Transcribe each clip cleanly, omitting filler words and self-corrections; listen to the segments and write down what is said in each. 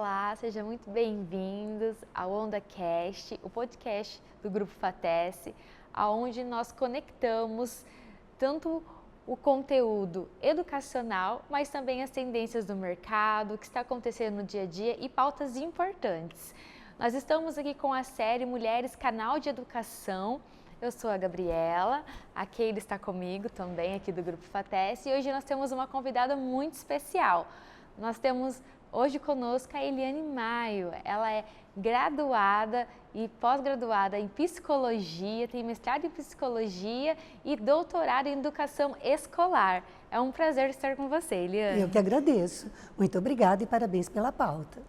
Olá, sejam muito bem-vindos ao OndaCast, o podcast do Grupo Fatece, onde nós conectamos tanto o conteúdo educacional, mas também as tendências do mercado, o que está acontecendo no dia a dia e pautas importantes. Nós estamos aqui com a série Mulheres Canal de Educação. Eu sou a Gabriela, a Keila está comigo também aqui do Grupo Fatece e hoje nós temos uma convidada muito especial. Nós temos hoje conosco a Eliane Maio. Ela é graduada e pós-graduada em psicologia, tem mestrado em psicologia e doutorado em educação escolar. É um prazer estar com você, Eliane. Eu que agradeço. Muito obrigada e parabéns pela pauta.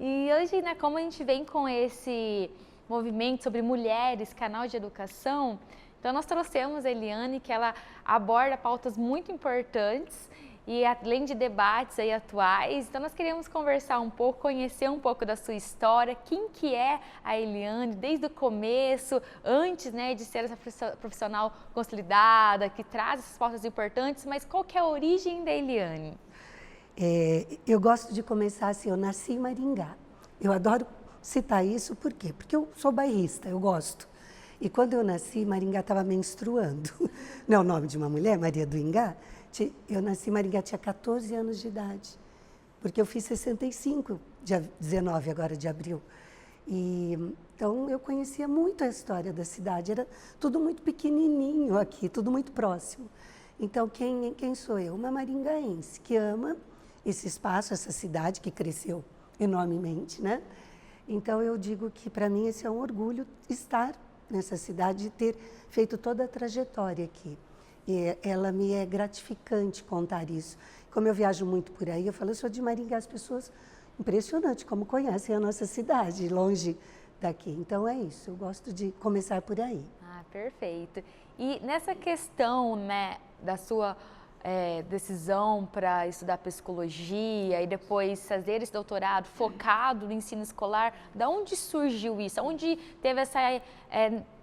E hoje, como a gente vem com esse movimento sobre mulheres, canal de educação, então nós trouxemos a Eliane, que ela aborda pautas muito importantes e além de debates aí atuais, então nós queríamos conversar um pouco, conhecer um pouco da sua história, quem que é a Eliane desde o começo, antes de ser essa profissional consolidada, que traz essas pautas importantes, mas qual que é a origem da Eliane? Eu gosto de começar assim, eu nasci em Maringá. Eu adoro citar isso, por quê? Porque eu sou bairrista, eu gosto. E quando eu nasci, Maringá estava menstruando. Não é o nome de uma mulher, Maria do Ingá? Eu nasci em Maringá, tinha 14 anos de idade, porque eu fiz 65, dia 19 agora de abril. Então eu conhecia muito a história da cidade, era tudo muito pequenininho aqui, tudo muito próximo. Então quem sou eu? Uma maringaense que ama esse espaço, essa cidade que cresceu enormemente, né? Então eu digo que para mim esse é um orgulho estar nessa cidade e ter feito toda a trajetória aqui. E ela me é gratificante contar isso. Como eu viajo muito por aí, eu falo, eu sou de Maringá, as pessoas, impressionante como conhecem a nossa cidade, longe daqui. Então é isso, eu gosto de começar por aí. Ah, perfeito. E nessa questão, da sua decisão para estudar psicologia e depois fazer esse doutorado focado no ensino escolar, da onde surgiu isso? Onde teve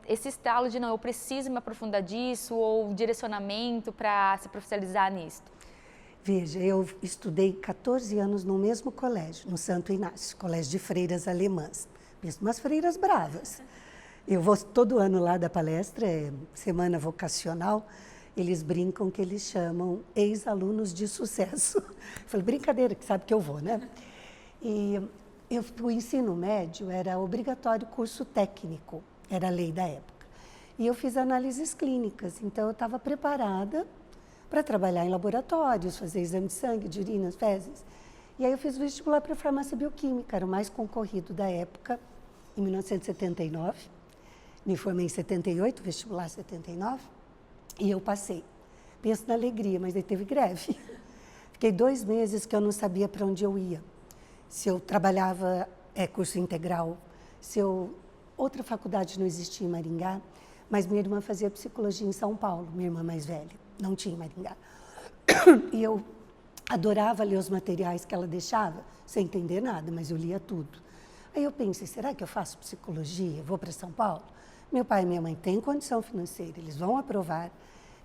esse estalo de, não, eu preciso me aprofundar disso, ou direcionamento para se profissionalizar nisso? Veja, eu estudei 14 anos no mesmo colégio, no Santo Inácio, colégio de freiras alemãs, mesmo umas freiras bravas. Eu vou todo ano lá da palestra, semana vocacional, eles brincam que eles chamam ex-alunos de sucesso. Eu falei, brincadeira, que sabe que eu vou, né? E o ensino médio era obrigatório curso técnico, era a lei da época. E eu fiz análises clínicas, então eu estava preparada para trabalhar em laboratórios, fazer exame de sangue, de urina, fezes. E aí eu fiz vestibular para farmácia bioquímica, era o mais concorrido da época, em 1979. Me formei em 78, vestibular 79, e eu passei. Penso na alegria, mas aí teve greve. Fiquei 2 meses que eu não sabia para onde eu ia. Se eu trabalhava curso integral, outra faculdade não existia em Maringá, mas minha irmã fazia psicologia em São Paulo, minha irmã mais velha, não tinha em Maringá. E eu adorava ler os materiais que ela deixava, sem entender nada, mas eu lia tudo. Aí eu pensei, será que eu faço psicologia? Vou para São Paulo? Meu pai e minha mãe têm condição financeira, eles vão aprovar.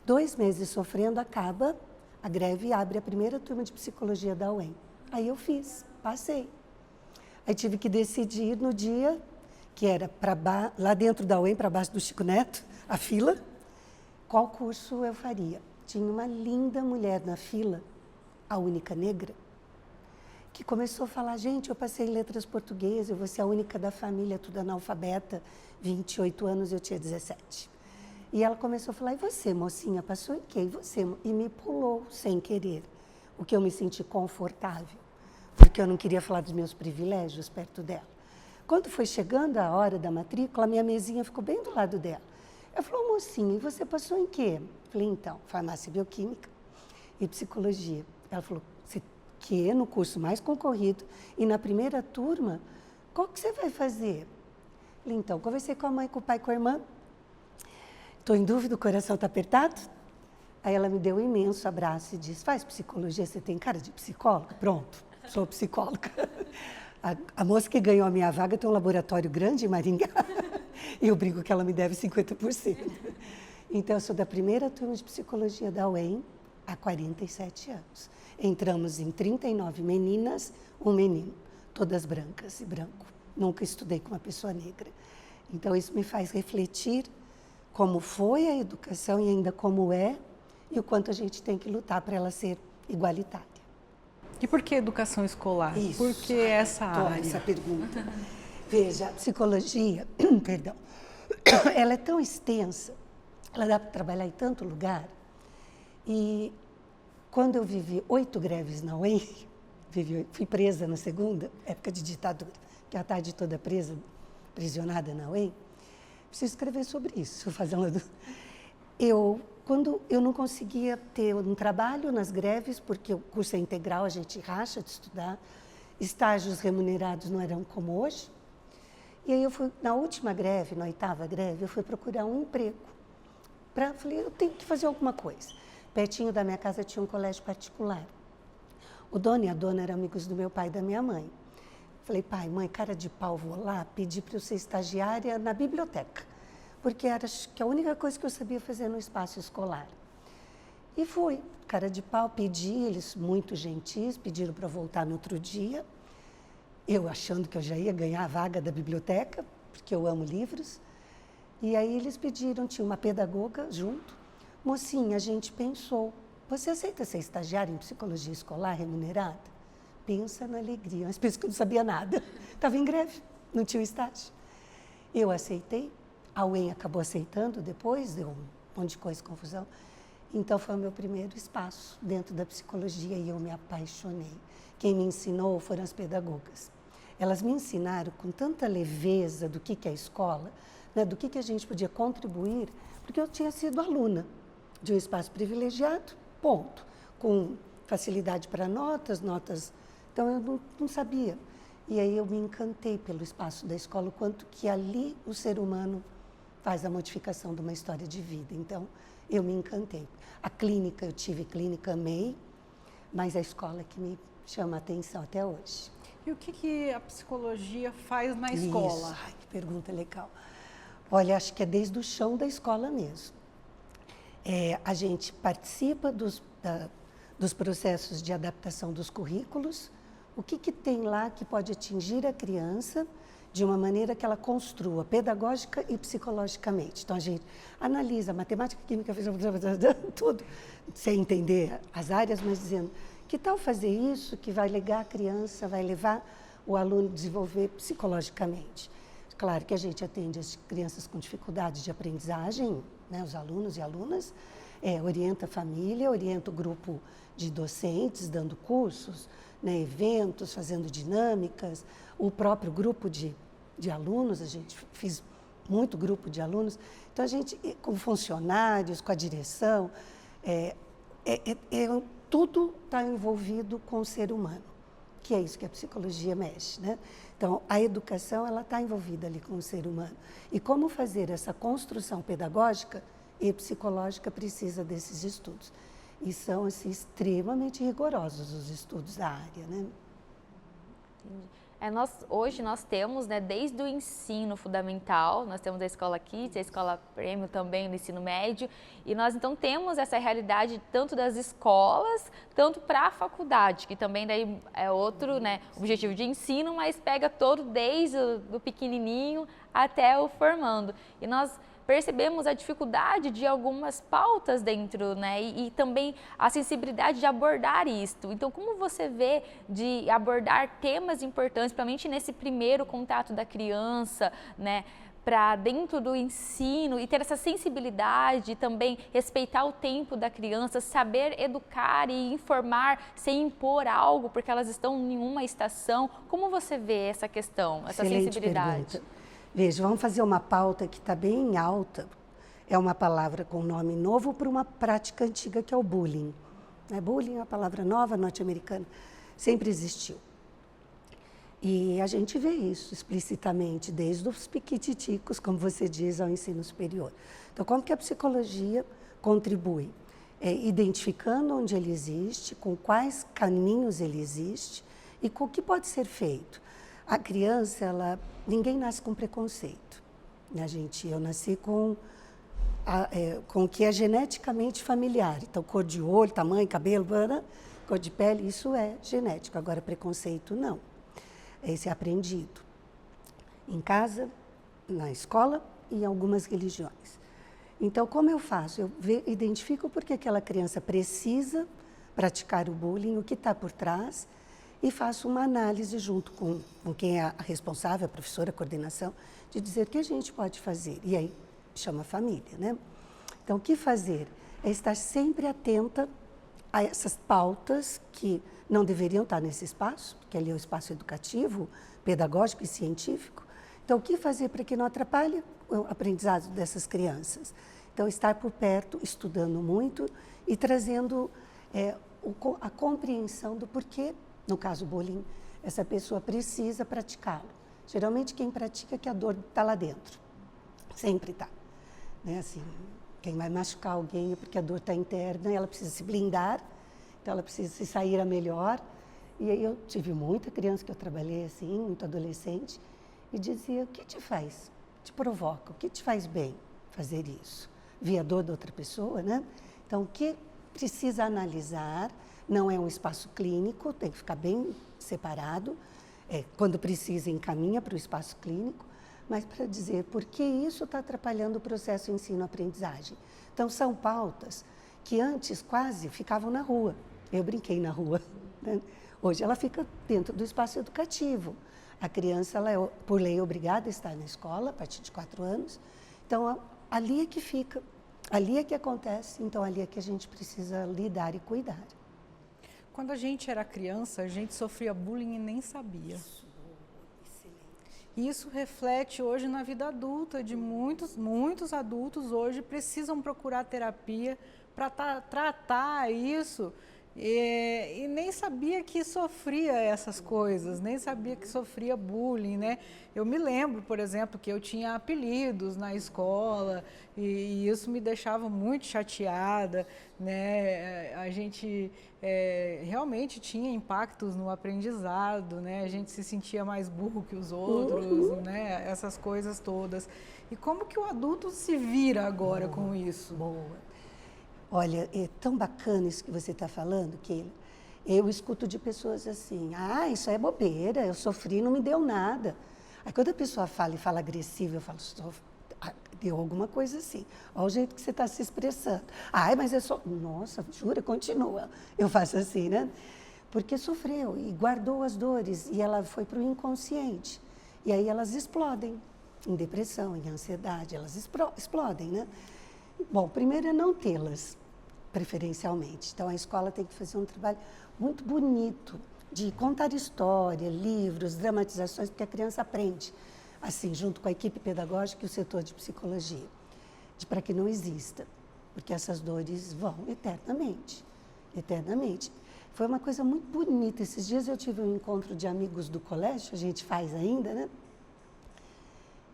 2 meses sofrendo, acaba a greve e abre a primeira turma de psicologia da UEM. Aí eu fiz, passei. Aí tive que decidir no dia que era lá dentro da UEM, para baixo do Chico Neto, a fila, qual curso eu faria. Tinha uma linda mulher na fila, a única negra, que começou a falar, gente, eu passei em letras portuguesas, eu vou ser a única da família, tudo analfabeta, 28 anos, eu tinha 17. E ela começou a falar, e você, mocinha, passou em quê? E você? E me pulou sem querer, o que eu me senti confortável, porque eu não queria falar dos meus privilégios perto dela. Quando foi chegando a hora da matrícula, a minha mesinha ficou bem do lado dela. Ela falou, mocinha, e você passou em quê? Falei, então, farmácia bioquímica e psicologia. Ela falou, você quê? No curso mais concorrido e na primeira turma, qual que você vai fazer? Falei, então, conversei com a mãe, com o pai, com a irmã. Estou em dúvida, o coração está apertado. Aí ela me deu um imenso abraço e disse, faz psicologia, você tem cara de psicóloga? Pronto, sou psicóloga. A moça que ganhou a minha vaga tem um laboratório grande em Maringá e eu brinco que ela me deve 50%. Então, eu sou da primeira turma de psicologia da UEM há 47 anos. Entramos em 39 meninas, um menino. todas brancas e branco. Nunca estudei com uma pessoa negra. Então, isso me faz refletir como foi a educação e ainda como é, e o quanto a gente tem que lutar para ela ser igualitária. E por que educação escolar? Isso. Por que essa área? Essa pergunta. Veja, a psicologia, perdão, ela é tão extensa, ela dá para trabalhar em tanto lugar. E quando eu vivi 8 greves na UEM, fui presa na segunda, época de ditadura, que a tarde toda presa, prisionada na UEM, preciso escrever sobre isso, fazer uma... Quando eu não conseguia ter um trabalho nas greves, porque o curso é integral, a gente racha de estudar, estágios remunerados não eram como hoje. E aí eu fui, na última greve, na 8ª greve, eu fui procurar um emprego. Falei, eu tenho que fazer alguma coisa. Pertinho da minha casa tinha um colégio particular. O dono e a dona eram amigos do meu pai e da minha mãe. Falei, pai, mãe, cara de pau, vou lá pedir para eu ser estagiária na biblioteca, porque era que a única coisa que eu sabia fazer no espaço escolar. E fui, cara de pau, pedi, eles muito gentis, pediram para voltar no outro dia, eu achando que eu já ia ganhar a vaga da biblioteca, porque eu amo livros, e aí eles pediram, tinha uma pedagoga junto, mocinha, a gente pensou, você aceita ser estagiária em psicologia escolar remunerada? Pensa na alegria, mas pensa que eu não sabia nada, estava em greve, não tinha estágio. Eu aceitei, a UEM acabou aceitando depois, deu um monte de coisa, confusão. Então, foi o meu primeiro espaço dentro da psicologia e eu me apaixonei. Quem me ensinou foram as pedagogas. Elas me ensinaram com tanta leveza do que é a escola, né, do que a gente podia contribuir, porque eu tinha sido aluna de um espaço privilegiado, ponto, com facilidade para notas, então eu não sabia. E aí eu me encantei pelo espaço da escola, o quanto que ali o ser humano faz a modificação de uma história de vida. Então, eu me encantei. A clínica, eu tive clínica, amei, mas a escola é que me chama a atenção até hoje. E o que a psicologia faz na escola? Isso. Ai, que pergunta legal. Olha, acho que é desde o chão da escola mesmo. A gente participa dos processos de adaptação dos currículos, o que tem lá que pode atingir a criança de uma maneira que ela construa pedagógica e psicologicamente. Então, a gente analisa matemática, química, tudo, sem entender as áreas, mas dizendo, que tal fazer isso que vai levar a criança, vai levar o aluno a desenvolver psicologicamente? Claro que a gente atende as crianças com dificuldades de aprendizagem, né, os alunos e alunas, orienta a família, orienta o grupo de docentes, dando cursos, né, eventos, fazendo dinâmicas, o próprio grupo de alunos, a gente fez muito grupo de alunos, então a gente, com funcionários, com a direção, tudo está envolvido com o ser humano, que é isso que a psicologia mexe, né? Então, a educação, ela está envolvida ali com o ser humano. E como fazer essa construção pedagógica e psicológica precisa desses estudos. E são, assim, extremamente rigorosos os estudos da área, né? Hoje nós temos, né, desde o ensino fundamental, nós temos a escola Kids, a escola Prêmio também no ensino médio, e nós então temos essa realidade tanto das escolas, tanto para a faculdade, que também daí é outro, né, objetivo de ensino, mas pega todo desde o pequenininho até o formando. E nós percebemos a dificuldade de algumas pautas dentro, né, e também a sensibilidade de abordar isto. Então, como você vê de abordar temas importantes, principalmente nesse primeiro contato da criança, né, para dentro do ensino e ter essa sensibilidade, também respeitar o tempo da criança, saber educar e informar sem impor algo, porque elas estão em uma estação. Como você vê essa questão, essa Excelente sensibilidade? Pergunta. Veja, vamos fazer uma pauta que está bem alta. É uma palavra com nome novo para uma prática antiga que é o bullying. Bullying é uma palavra nova, norte-americana, sempre existiu. E a gente vê isso explicitamente, desde os piquititicos, como você diz, ao ensino superior. Então, como que a psicologia contribui? Identificando onde ele existe, com quais caminhos ele existe e com o que pode ser feito. A criança, ninguém nasce com preconceito, né, gente? Eu nasci com o que é geneticamente familiar. Então, cor de olho, tamanho, cabelo, cor de pele, isso é genético. Agora, preconceito, não. esse aprendido. Em casa, na escola e em algumas religiões. Então, como eu faço? Eu identifico por que aquela criança precisa praticar o bullying, o que está por trás, e faço uma análise junto com quem é a responsável, a professora, a coordenação, de dizer o que a gente pode fazer. E aí, chama a família, né? Então, o que fazer? É estar sempre atenta a essas pautas que não deveriam estar nesse espaço, porque ali é o espaço educativo, pedagógico e científico. Então, o que fazer para que não atrapalhe o aprendizado dessas crianças? Então, estar por perto, estudando muito e trazendo a compreensão do porquê, no caso bullying, essa pessoa precisa praticá-lo. Geralmente, quem pratica é que a dor está lá dentro. Sempre está. Né? Assim, quem vai machucar alguém é porque a dor está interna e ela precisa se blindar, então ela precisa se sair a melhor. E aí eu tive muita criança que eu trabalhei assim, muito adolescente, e dizia, o que te faz? Te provoca, o que te faz bem fazer isso? Via a dor da outra pessoa, né? Então, o que precisa analisar, não é um espaço clínico, tem que ficar bem separado, quando precisa encaminha para o espaço clínico, mas para dizer por que isso está atrapalhando o processo ensino-aprendizagem. Então, são pautas que antes quase ficavam na rua. Eu brinquei na rua, né? Hoje ela fica dentro do espaço educativo. A criança, ela é, por lei, obrigada a estar na escola a partir de 4 anos. Então, ali é que fica, ali é que acontece, então ali é que a gente precisa lidar e cuidar. Quando a gente era criança, a gente sofria bullying e nem sabia. E isso reflete hoje na vida adulta, de muitos adultos hoje precisam procurar terapia para tratar isso e nem sabia que sofria essas coisas, nem sabia que sofria bullying, né? Eu me lembro, por exemplo, que eu tinha apelidos na escola e isso me deixava muito chateada, né? A gente realmente tinha impactos no aprendizado, né? A gente se sentia mais burro que os outros, né? Essas coisas todas. E como que o adulto se vira agora com isso? Boa. Olha, é tão bacana isso que você está falando, que eu escuto de pessoas assim, isso é bobeira, eu sofri, não me deu nada. Aí quando a pessoa fala e fala agressiva, eu falo, deu alguma coisa assim. Olha o jeito que você está se expressando. Mas é só... Nossa, jura, continua. Eu faço assim, né? Porque sofreu e guardou as dores e ela foi para o inconsciente. E aí elas explodem em depressão, em ansiedade, elas explodem, né? Bom, primeiro é não tê-las, preferencialmente. Então, a escola tem que fazer um trabalho muito bonito de contar história, livros, dramatizações, porque a criança aprende, assim, junto com a equipe pedagógica e o setor de psicologia, para que não exista, porque essas dores vão eternamente, eternamente. Foi uma coisa muito bonita. Esses dias eu tive um encontro de amigos do colégio, a gente faz ainda, né?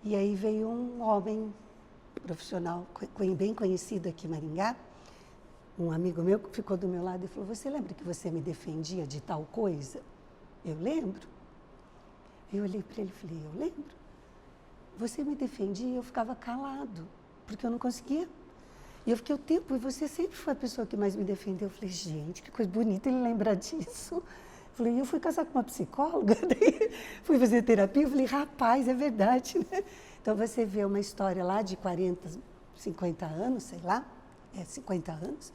E aí veio um homem profissional bem conhecido aqui em Maringá, um amigo meu que ficou do meu lado e falou, você lembra que você me defendia de tal coisa? Eu lembro. Eu olhei para ele e falei, eu lembro. Você me defendia e eu ficava calado, porque eu não conseguia. E eu fiquei o tempo, e você sempre foi a pessoa que mais me defendeu. Eu falei, gente, que coisa bonita ele lembrar disso. Eu falei, eu fui casar com uma psicóloga, daí fui fazer terapia, eu falei, rapaz, é verdade, né? Então, você vê uma história lá de 40, 50 anos, sei lá, 50 anos,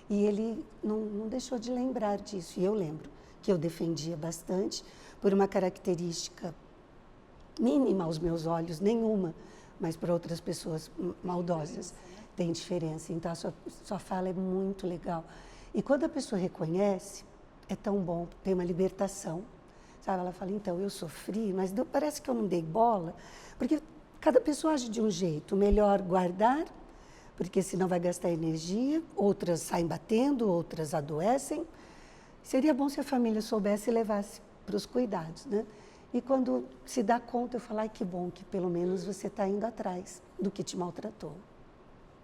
e ele não deixou de lembrar disso. E eu lembro que eu defendia bastante por uma característica mínima aos meus olhos, nenhuma, mas para outras pessoas maldosas tem diferença. Então, a sua fala é muito legal. E quando a pessoa reconhece, é tão bom, tem uma libertação. Sabe? Ela fala, então, eu sofri, mas parece que eu não dei bola, porque cada pessoa age de um jeito, melhor guardar, porque senão vai gastar energia, outras saem batendo, outras adoecem. Seria bom se a família soubesse e levasse para os cuidados, né? E quando se dá conta, eu falo, ai, que bom que pelo menos você está indo atrás do que te maltratou,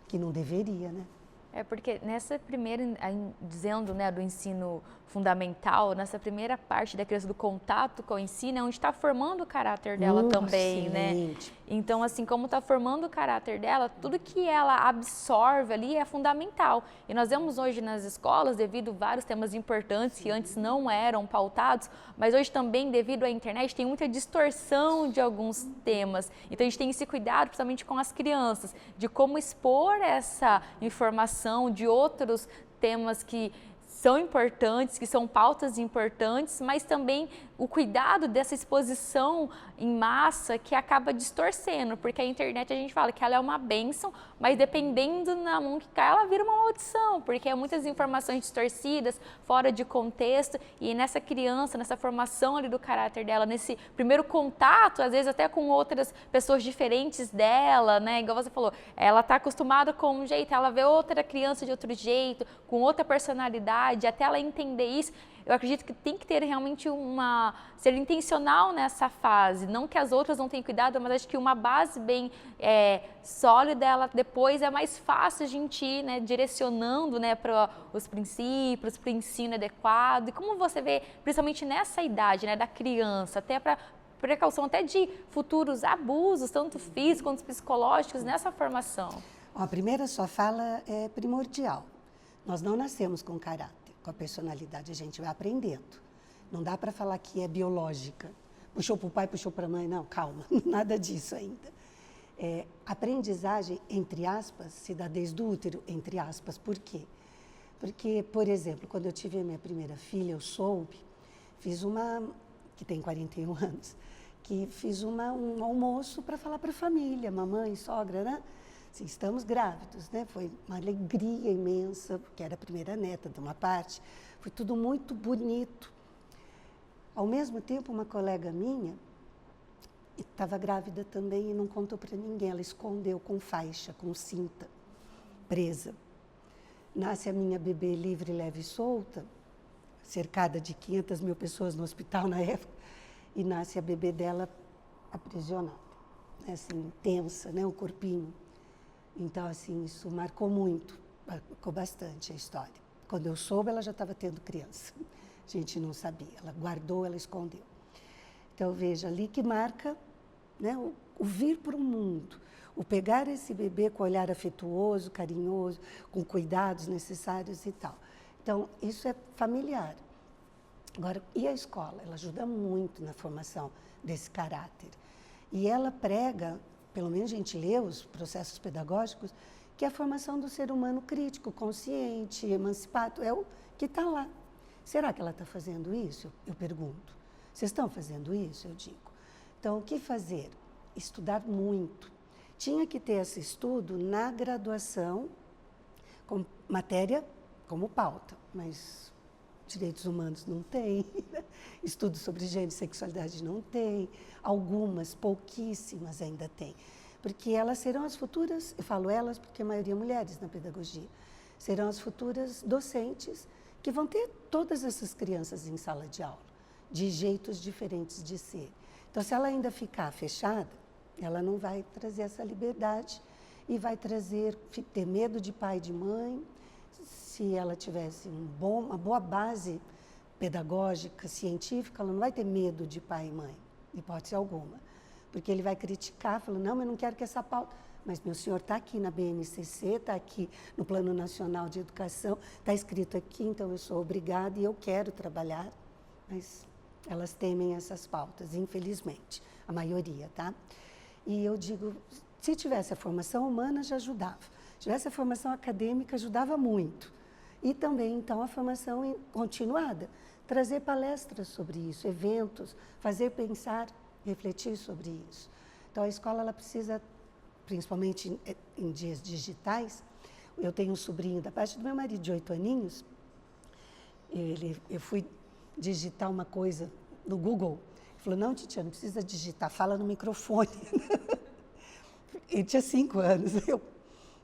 que não deveria, né? É porque nessa primeira, dizendo, né, do ensino fundamental, nessa primeira parte da criança, do contato com o ensino, é onde está formando o caráter dela também, né? Então, assim, como está formando o caráter dela, tudo que ela absorve ali é fundamental. E nós vemos hoje nas escolas, devido a vários temas importantes que antes não eram pautados, mas hoje também, devido à internet, tem muita distorção de alguns temas. Então, a gente tem esse cuidado, principalmente com as crianças, de como expor essa informação de outros temas que são importantes, que são pautas importantes, mas também o cuidado dessa exposição em massa que acaba distorcendo, porque a internet a gente fala que ela é uma bênção, mas dependendo na mão que cai, ela vira uma maldição, porque é muitas informações distorcidas, fora de contexto, e nessa criança, nessa formação ali do caráter dela, nesse primeiro contato, às vezes até com outras pessoas diferentes dela, né, igual você falou, ela está acostumada com um jeito, ela vê outra criança de outro jeito, com outra personalidade, até ela entender isso. Eu acredito que tem que ter realmente ser intencional nessa fase, não que as outras não tenham cuidado, mas acho que uma base bem sólida, ela depois é mais fácil a gente ir, né, direcionando, né, para os princípios, para o ensino adequado. E como você vê, principalmente nessa idade, né, da criança, até para precaução até de futuros abusos, tanto físicos quanto psicológicos, nessa formação? A primeira sua fala é primordial. Nós não nascemos com caráter, com a personalidade, a gente vai aprendendo. Não dá para falar que é biológica. Puxou para o pai, puxou para a mãe. Não, calma, nada disso ainda. Aprendizagem, entre aspas, se dá desde o útero, entre aspas. Por quê? Porque, por exemplo, quando eu tive a minha primeira filha, eu soube, que tem 41 anos, que fiz um almoço para falar para a família, mamãe, sogra, né? Assim, estamos grávidos, né? Foi uma alegria imensa, porque era a primeira neta de uma parte, foi tudo muito bonito. Ao mesmo tempo, uma colega minha estava grávida também e não contou para ninguém, ela escondeu com faixa, com cinta, presa. Nasce a minha bebê livre, leve e solta, cercada de 500 mil pessoas no hospital na época, e nasce a bebê dela aprisionada, assim, tensa, né? O corpinho. Então, assim, isso marcou bastante a história. Quando eu soube, ela já estava tendo criança. A gente não sabia, ela guardou, ela escondeu. Então, veja, ali que marca, né, o vir para o mundo, o pegar esse bebê com olhar afetuoso, carinhoso, com cuidados necessários e tal. Então, isso é familiar. Agora, e a escola? Ela ajuda muito na formação desse caráter. E ela prega, pelo menos a gente lê os processos pedagógicos, que é a formação do ser humano crítico, consciente, emancipado, é o que está lá. Será que ela está fazendo isso? Eu pergunto. Vocês estão fazendo isso? Eu digo. Então, o que fazer? Estudar muito. Tinha que ter esse estudo na graduação, com matéria como pauta, mas direitos humanos não tem, estudo sobre gênero e sexualidade não tem, algumas, pouquíssimas ainda tem, porque elas serão as futuras, eu falo elas porque a maioria é mulheres na pedagogia, serão as futuras docentes que vão ter todas essas crianças em sala de aula, de jeitos diferentes de ser. Então, se ela ainda ficar fechada, ela não vai trazer essa liberdade e vai ter medo de pai e de mãe. Se ela tivesse uma boa base pedagógica, científica, ela não vai ter medo de pai e mãe, hipótese alguma. Porque ele vai criticar, falando, não, mas eu não quero que essa pauta... Mas meu senhor está aqui na BNCC, está aqui no Plano Nacional de Educação, está escrito aqui, então eu sou obrigada e eu quero trabalhar. Mas elas temem essas pautas, infelizmente, a maioria, tá? E eu digo, se tivesse a formação humana, já ajudava. Se tivesse a formação acadêmica, ajudava muito. E também, então, a formação continuada. Trazer palestras sobre isso, eventos, fazer pensar, refletir sobre isso. Então, a escola ela precisa, principalmente em dias digitais, eu tenho um sobrinho da parte do meu marido, de 8 aninhos, eu fui digitar uma coisa no Google. Ele falou, não, titia, não precisa digitar, fala no microfone. Ele tinha 5 anos. Eu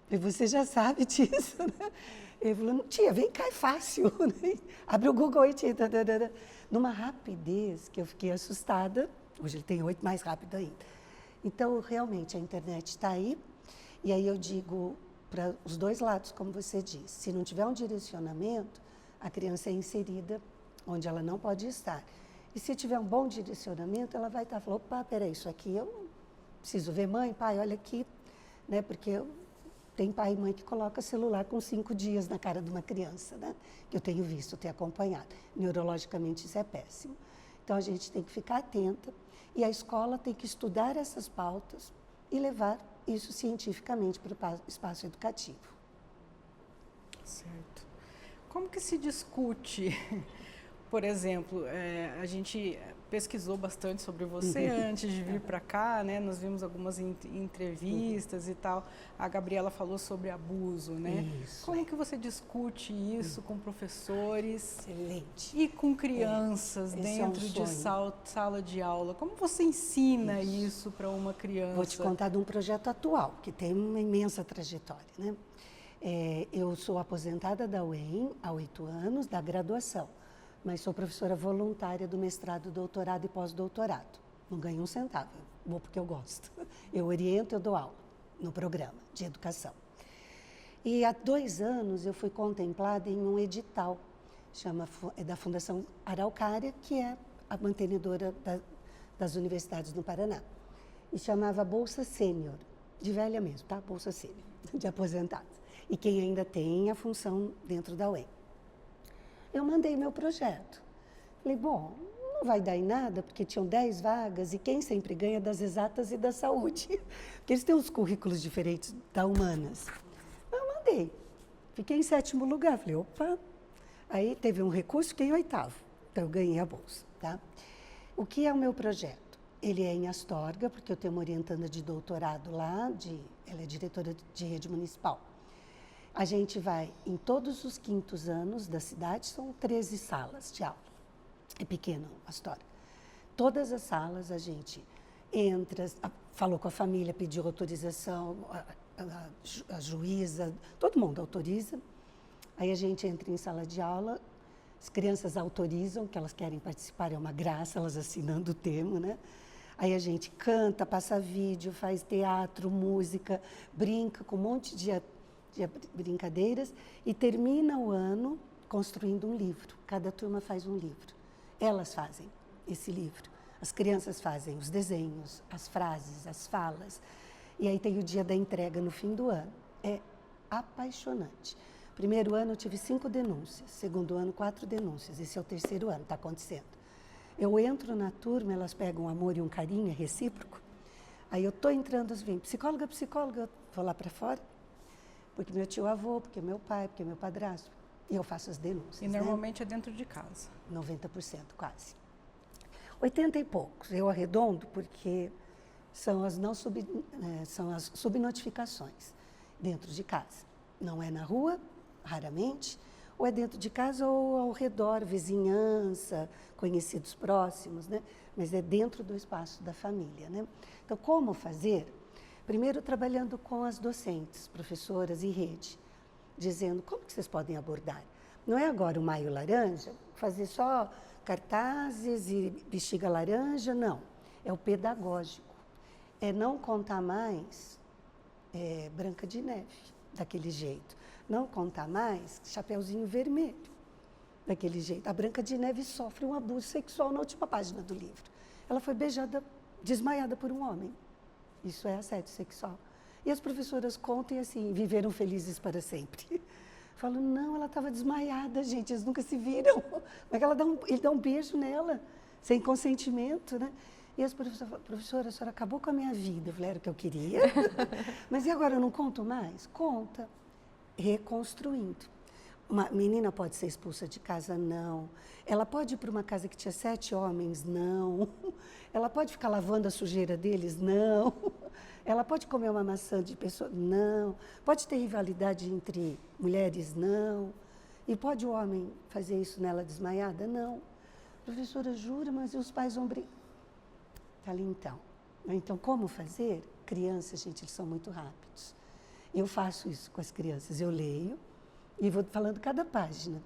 falei, você já sabe disso, né? Ele falou, tia, vem cá, é fácil. Abre o Google e tia, numa rapidez que eu fiquei assustada. Hoje ele tem 8, mais rápido ainda. Então, realmente, a internet está aí. E aí eu digo, para os dois lados, como você disse. Se não tiver um direcionamento, a criança é inserida onde ela não pode estar. E se tiver um bom direcionamento, ela vai estar falando, opa, peraí, isso aqui eu preciso ver mãe, pai, olha aqui, né? Porque tem pai e mãe que coloca celular com 5 dias na cara de uma criança, né? Que eu tenho visto, tenho acompanhado. Neurologicamente isso é péssimo. Então a gente tem que ficar atenta e a escola tem que estudar essas pautas e levar isso cientificamente para o espaço educativo. Certo. Como que se discute, por exemplo, a gente pesquisou bastante sobre você antes de vir para cá, né? Nós vimos algumas entrevistas e tal. A Gabriela falou sobre abuso, né? Isso. Como que você discute isso com professores? Excelente. E com crianças dentro de sala de aula? Como você ensina isso para uma criança? Vou te contar de um projeto atual, que tem uma imensa trajetória, né? Eu sou aposentada da UEM há 8 anos, da graduação, mas sou professora voluntária do mestrado, doutorado e pós-doutorado. Não ganho um centavo, vou porque eu gosto. Eu oriento, eu dou aula no programa de educação. E há 2 anos eu fui contemplada em um edital, é da Fundação Araucária, que é a mantenedora das universidades no Paraná. E chamava Bolsa Sênior, de velha mesmo, tá? Bolsa Sênior, de aposentados. E quem ainda tem a função dentro da UEM. Eu mandei meu projeto. Falei, bom, não vai dar em nada, porque tinham 10 vagas e quem sempre ganha das exatas e da saúde. Porque eles têm uns currículos diferentes da humanas. Eu mandei. Fiquei em 7º lugar. Falei, opa. Aí teve um recurso, fiquei em 8º. Então eu ganhei a bolsa, tá? O que é o meu projeto? Ele é em Astorga, porque eu tenho uma orientanda de doutorado lá, ela é diretora de rede municipal. A gente vai em todos os 5º anos da cidade, são 13 salas de aula. É pequeno a história. Todas as salas a gente entra, falou com a família, pediu autorização, a juíza, todo mundo autoriza. Aí a gente entra em sala de aula, as crianças autorizam, que elas querem participar, é uma graça, elas assinando o termo, né? Aí a gente canta, passa vídeo, faz teatro, música, brinca com um monte de brincadeiras e termina o ano construindo um livro. Cada turma faz um livro. Elas fazem esse livro. As crianças fazem os desenhos, as frases, as falas. E aí tem o dia da entrega no fim do ano. É apaixonante. Primeiro ano eu tive 5 denúncias. Segundo ano, 4 denúncias. Esse é o 3º ano, está acontecendo. Eu entro na turma, elas pegam um amor e um carinho, é recíproco. Aí eu estou entrando, as vêm, psicóloga, eu vou lá para fora. Porque meu tio-avô, porque meu pai, porque meu padrasto. E eu faço as denúncias. E normalmente é dentro de casa? 90% quase. 80 e poucos. Eu arredondo porque são as subnotificações dentro de casa. Não é na rua, raramente, ou é dentro de casa ou ao redor, vizinhança, conhecidos próximos, né? Mas é dentro do espaço da família, né? Então, como fazer? Primeiro, trabalhando com as docentes, professoras e rede, dizendo como que vocês podem abordar. Não é agora o Maio Laranja, fazer só cartazes e bexiga laranja, não. É o pedagógico. É não contar mais Branca de Neve, daquele jeito. Não contar mais Chapeuzinho Vermelho, daquele jeito. A Branca de Neve sofre um abuso sexual na última página do livro. Ela foi beijada, desmaiada por um homem. Isso é assédio sexual. E as professoras contam e assim, viveram felizes para sempre. Falam, não, ela estava desmaiada, gente, eles nunca se viram. Como é que ele dá um beijo nela, sem consentimento, né? E as professoras falam, professora, a senhora acabou com a minha vida. Eu falei, era o que eu queria. Mas e agora, eu não conto mais? Conta. Reconstruindo. Uma menina pode ser expulsa de casa? Não. Ela pode ir para uma casa que tinha 7 homens? Não. Ela pode ficar lavando a sujeira deles? Não. Ela pode comer uma maçã de pessoa? Não. Pode ter rivalidade entre mulheres? Não. E pode o homem fazer isso nela desmaiada? Não. Professora, jura, mas os pais vão brigar. Tá ali então. Então, como fazer? Crianças, gente, eles são muito rápidos. Eu faço isso com as crianças. Eu leio e vou falando cada página.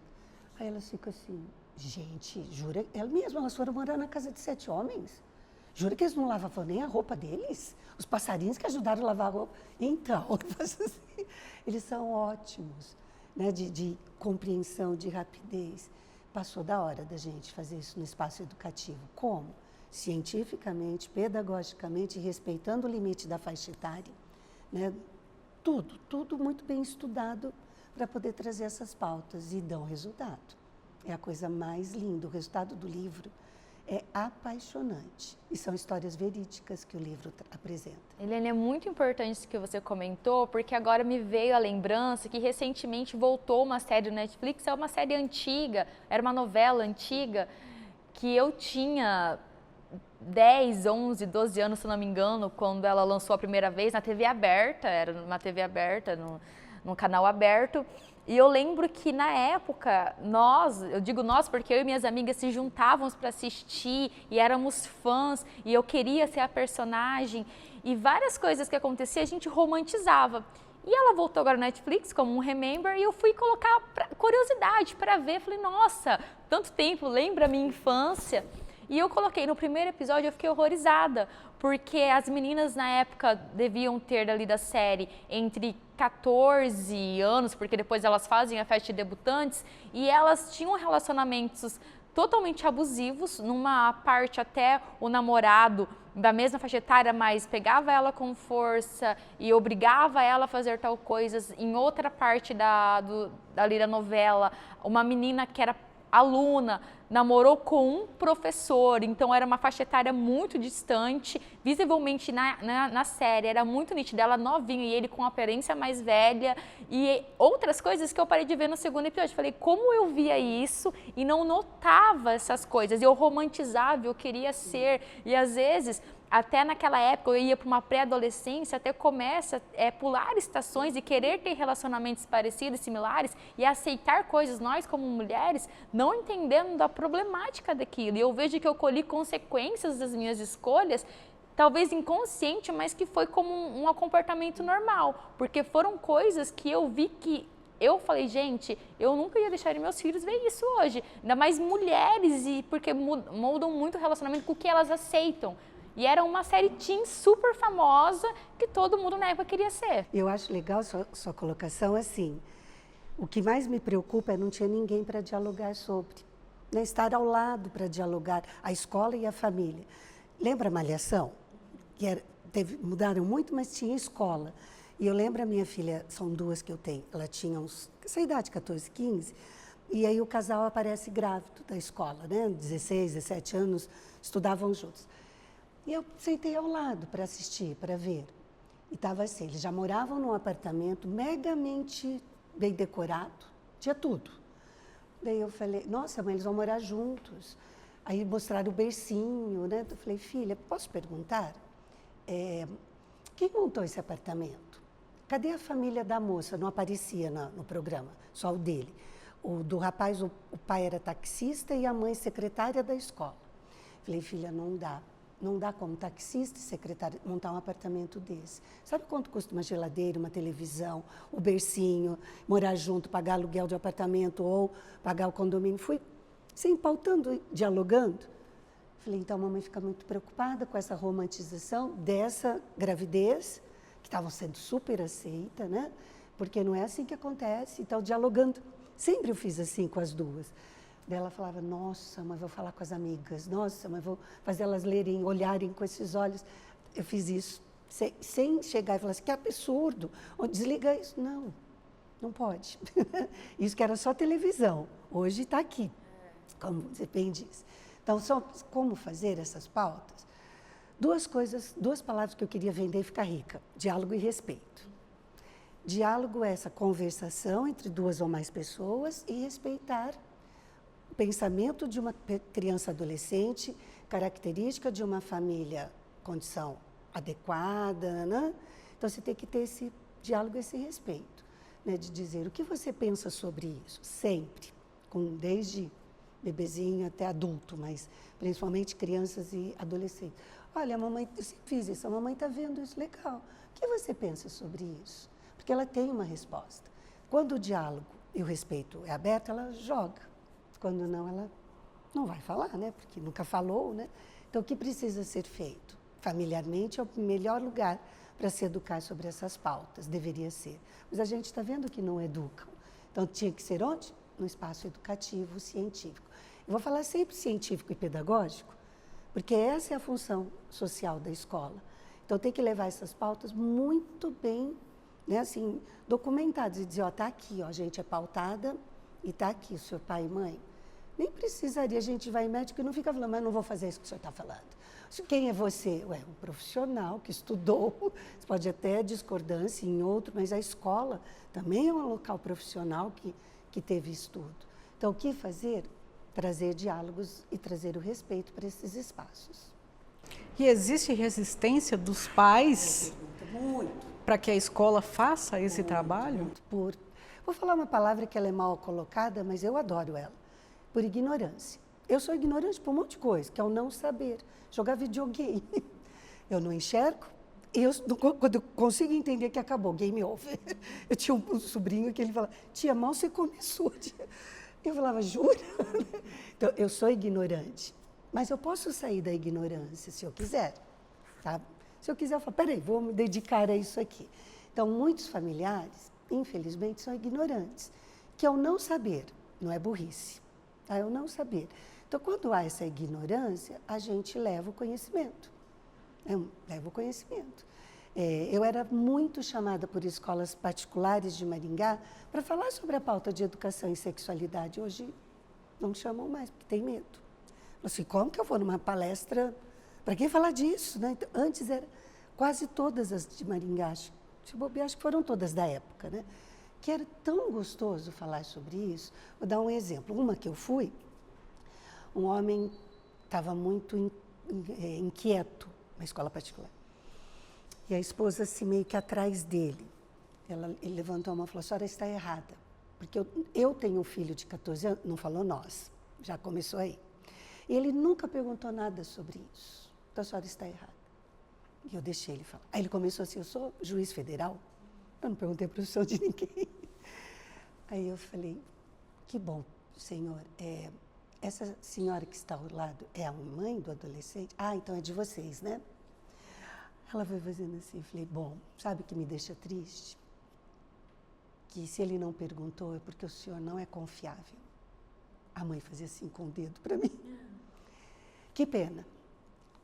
Aí elas ficam assim, gente, jura? Elas foram morar na casa de 7 homens. Jura que eles não lavavam nem a roupa deles? Os passarinhos que ajudaram a lavar a roupa? Então, assim, eles são ótimos, né, de compreensão, de rapidez. Passou da hora da gente fazer isso no espaço educativo. Como? Cientificamente, pedagogicamente, respeitando o limite da faixa etária, né? Tudo muito bem estudado para poder trazer essas pautas e dão resultado. É a coisa mais linda. O resultado do livro é apaixonante. E são histórias verídicas que o livro apresenta. Helena, é muito importante isso que você comentou, porque agora me veio a lembrança que recentemente voltou uma série do Netflix, é uma série antiga, era uma novela antiga, que eu tinha 10, 11, 12 anos, se não me engano, quando ela lançou a primeira vez na TV aberta, era numa TV aberta, num canal aberto. E eu lembro que na época, eu digo nós porque eu e minhas amigas se juntávamos para assistir e éramos fãs e eu queria ser a personagem e várias coisas que aconteciam a gente romantizava. E ela voltou agora no Netflix como um Remember e eu fui colocar curiosidade para ver, falei, nossa, tanto tempo, lembra a minha infância? E eu coloquei, no primeiro episódio eu fiquei horrorizada, porque as meninas na época deviam ter ali da série entre 14 anos, porque depois elas fazem a festa de debutantes, e elas tinham relacionamentos totalmente abusivos, numa parte até o namorado da mesma faixa etária, mas pegava ela com força e obrigava ela a fazer tal coisas. Em outra parte ali da novela, uma menina que era aluna namorou com um professor, então era uma faixa etária muito distante, visivelmente na série era muito nítida, ela novinha e ele com aparência mais velha e outras coisas que eu parei de ver no segundo episódio. Falei, como eu via isso e não notava essas coisas, eu romantizava, eu queria ser, e às vezes até naquela época eu ia para uma pré-adolescência, até começa a pular estações e querer ter relacionamentos parecidos, similares e aceitar coisas, nós como mulheres, não entendendo da problemática daquilo. E eu vejo que eu colhi consequências das minhas escolhas, talvez inconsciente, mas que foi como um comportamento normal, porque foram coisas que eu vi que eu falei, gente, eu nunca ia deixar meus filhos ver isso hoje, ainda mais mulheres, e porque mudam muito o relacionamento com o que elas aceitam. E era uma série teen super famosa que todo mundo na época queria ser. Eu acho legal sua colocação assim. O que mais me preocupa é não tinha ninguém para dialogar sobre, né? Estar ao lado para dialogar, a escola e a família. Lembra a Malhação? Mudaram muito, mas tinha escola. E eu lembro a minha filha, são duas que eu tenho, ela tinha essa idade, 14, 15, e aí o casal aparece grávido da escola, né? 16, 17 anos, estudavam juntos. E eu sentei ao lado para assistir, para ver. E estava assim, eles já moravam num apartamento megamente bem decorado, tinha tudo. Daí eu falei, nossa, mãe, eles vão morar juntos. Aí mostraram o bercinho, né? Eu falei, filha, posso perguntar? Quem montou esse apartamento? Cadê a família da moça? Não aparecia no programa, só o dele. O do rapaz, o pai era taxista e a mãe secretária da escola. Falei, filha, não dá. Não dá como taxista e secretário montar um apartamento desse. Sabe quanto custa uma geladeira, uma televisão, o bercinho, morar junto, pagar aluguel de apartamento ou pagar o condomínio? Fui sem pautando, dialogando. Falei, então a mamãe fica muito preocupada com essa romantização dessa gravidez, que estava sendo super aceita, né? Porque não é assim que acontece. Então, dialogando. Sempre eu fiz assim com as duas. Daí ela falava, nossa, mas vou falar com as amigas, nossa, mas vou fazer elas lerem, olharem com esses olhos. Eu fiz isso sem chegar e falar assim, que absurdo, desliga isso. Não, não pode. Isso que era só televisão, hoje está aqui, como você bem diz. Então, como fazer essas pautas? Duas palavras que eu queria vender e ficar rica, diálogo e respeito. Diálogo é essa conversação entre duas ou mais pessoas e respeitar o pensamento de uma criança adolescente, característica de uma família, condição adequada, né? Então você tem que ter esse diálogo, esse respeito, né? De dizer o que você pensa sobre isso, sempre, desde bebezinho até adulto, mas principalmente crianças e adolescentes. Olha, a mamãe, eu sempre fiz isso, a mamãe está vendo isso, legal. O que você pensa sobre isso? Porque ela tem uma resposta. Quando o diálogo e o respeito é aberto, ela joga. Quando não, ela não vai falar, né? Porque nunca falou, né? Então, o que precisa ser feito? Familiarmente é o melhor lugar para se educar sobre essas pautas, deveria ser. Mas a gente está vendo que não educam. Então, tinha que ser onde? No espaço educativo, científico. Eu vou falar sempre científico e pedagógico, porque essa é a função social da escola. Então, tem que levar essas pautas muito bem, né, assim, documentadas e dizer, ó, está aqui, ó, a gente é pautada e está aqui, seu pai e mãe. Nem precisaria, a gente vai em médico e não fica falando, mas não vou fazer isso que o senhor está falando. Quem é você? Ué, um profissional que estudou, você pode até discordância em outro, mas a escola também é um local profissional que teve estudo. Então, o que fazer? Trazer diálogos e trazer o respeito para esses espaços. E existe resistência dos pais para que a escola faça esse trabalho? Vou falar uma palavra que ela é mal colocada, mas eu adoro ela. Por ignorância. Eu sou ignorante por um monte de coisa, que é o não saber. Jogar videogame. Eu não enxergo. Quando eu consigo entender que acabou, game over. Eu tinha um sobrinho que ele falava, tia, mal você começou. Tia. Eu falava, jura? Então, eu sou ignorante. Mas eu posso sair da ignorância se eu quiser. Tá? Se eu quiser, eu falo, peraí, vou me dedicar a isso aqui. Então, muitos familiares, infelizmente, são ignorantes. Que é o não saber, não é burrice. Tá? É o não saber. Então, quando há essa ignorância, a gente leva o conhecimento. Leva o conhecimento. Eu era muito chamada por escolas particulares de Maringá para falar sobre a pauta de educação e sexualidade. Hoje não me chamam mais, porque tem medo. Assim, como que eu vou numa palestra? Para quem falar disso? Né? Então, antes era quase todas as de Maringá, acho que foram todas da época, né? Que era tão gostoso falar sobre isso. Vou dar um exemplo. Uma que eu fui, um homem estava muito inquieto na escola particular. E a esposa, assim, meio que atrás dele. Ele levantou a mão e falou, a senhora está errada. Porque eu tenho um filho de 14 anos, não falou nós, já começou aí. E ele nunca perguntou nada sobre isso. Então, a senhora está errada. E eu deixei ele falar. Aí ele começou assim, eu sou juiz federal? Eu não perguntei a profissão de ninguém. Aí eu falei, que bom, senhor. Essa senhora que está ao lado é a mãe do adolescente? Ah, então é de vocês, né? Ela foi fazendo assim, eu falei, bom, sabe o que me deixa triste? Que se ele não perguntou é porque o senhor não é confiável. A mãe fazia assim com o dedo para mim. Que pena.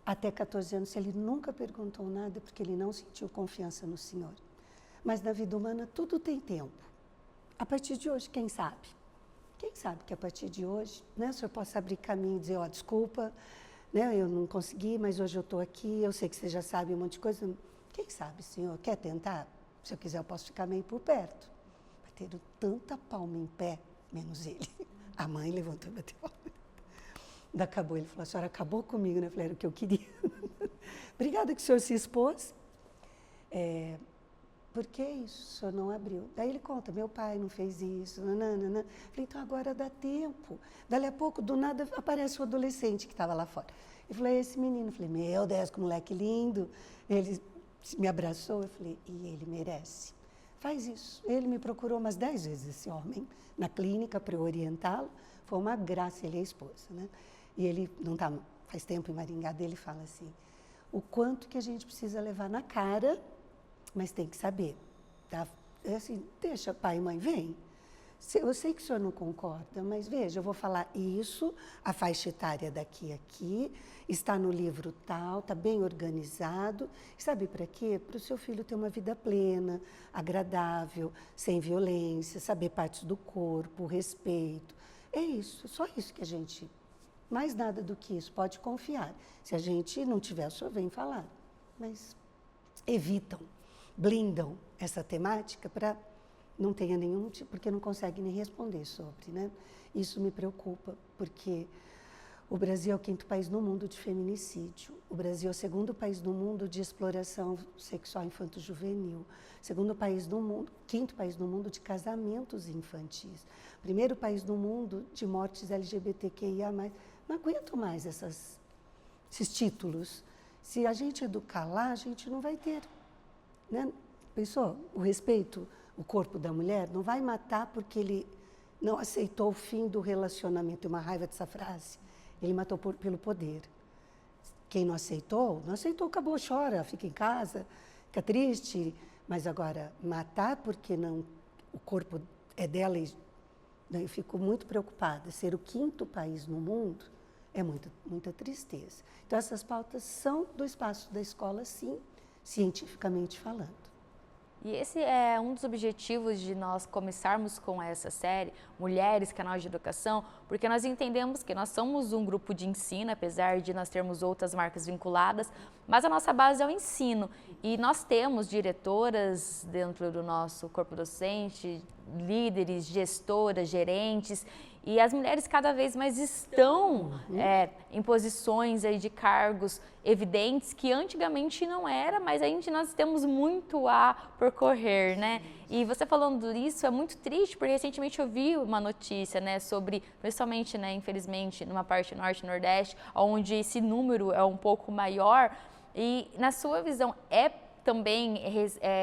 Até 14 anos, ele nunca perguntou nada porque ele não sentiu confiança no senhor. Mas na vida humana tudo tem tempo. A partir de hoje, quem sabe? Quem sabe que a partir de hoje, né, o senhor possa abrir caminho e dizer, ó, desculpa, né, eu não consegui, mas hoje eu estou aqui, eu sei que você já sabe um monte de coisa. Quem sabe, senhor, quer tentar? Se eu quiser, eu posso ficar meio por perto. Bateram tanta palma em pé, menos ele. A mãe levantou e bateu palma. Ainda acabou, ele falou, a senhora acabou comigo, né? Eu falei, era o que eu queria. Obrigada que o senhor se expôs. Por que isso? O senhor não abriu. Daí ele conta, meu pai não fez isso, nananana. Falei, então agora dá tempo. Dali a pouco, do nada, aparece o adolescente que estava lá fora. Eu falei, esse menino. Eu falei, meu Deus, que moleque lindo. Ele me abraçou, eu falei, e ele merece. Faz isso. Ele me procurou umas 10 vezes, esse homem, na clínica para eu orientá-lo. Foi uma graça, ele é a esposa, né? E ele não está, faz tempo em Maringá, dele fala assim, o quanto que a gente precisa levar na cara, mas tem que saber, tá? É assim, deixa pai e mãe, vem. Eu sei que o senhor não concorda, mas veja, eu vou falar isso, a faixa etária daqui a aqui, está no livro tal, está bem organizado. E sabe para quê? Para o seu filho ter uma vida plena, agradável, sem violência, saber partes do corpo, respeito. É isso, só isso que a gente... Mais nada do que isso, pode confiar. Se a gente não tiver, o senhor vem falar. Mas evitam, blindam essa temática para não tenha nenhum tipo, porque não conseguem nem responder sobre, né? Isso me preocupa, porque o Brasil é o 5º país no mundo de feminicídio. O Brasil é o 2º país no mundo de exploração sexual infanto-juvenil. 2º país no mundo, 5º país no mundo de casamentos infantis. 1º país no mundo de mortes LGBTQIA+. Não aguento mais esses títulos. Se a gente educar lá, a gente não vai ter. Né? Pensou? O respeito, o corpo da mulher, não vai matar porque ele não aceitou o fim do relacionamento. Tem uma raiva dessa frase. Ele matou pelo poder. Quem não aceitou, acabou, chora, fica em casa, fica triste. Mas agora, matar porque não, o corpo é dela, eu fico muito preocupada. Ser o 5º país no mundo é muita tristeza. Então, essas pautas são do espaço da escola, sim, cientificamente falando. E esse é um dos objetivos de nós começarmos com essa série, Mulheres, Canal de Educação, porque nós entendemos que nós somos um grupo de ensino, apesar de nós termos outras marcas vinculadas, mas a nossa base é o ensino. E nós temos diretoras dentro do nosso corpo docente, líderes, gestoras, gerentes, e as mulheres cada vez mais estão em posições aí de cargos evidentes que antigamente não era, mas ainda nós temos muito a percorrer, né? E você falando isso é muito triste, porque recentemente eu vi uma notícia, né, sobre, principalmente, né, infelizmente, numa parte norte e nordeste, onde esse número é um pouco maior. E na sua visão, é também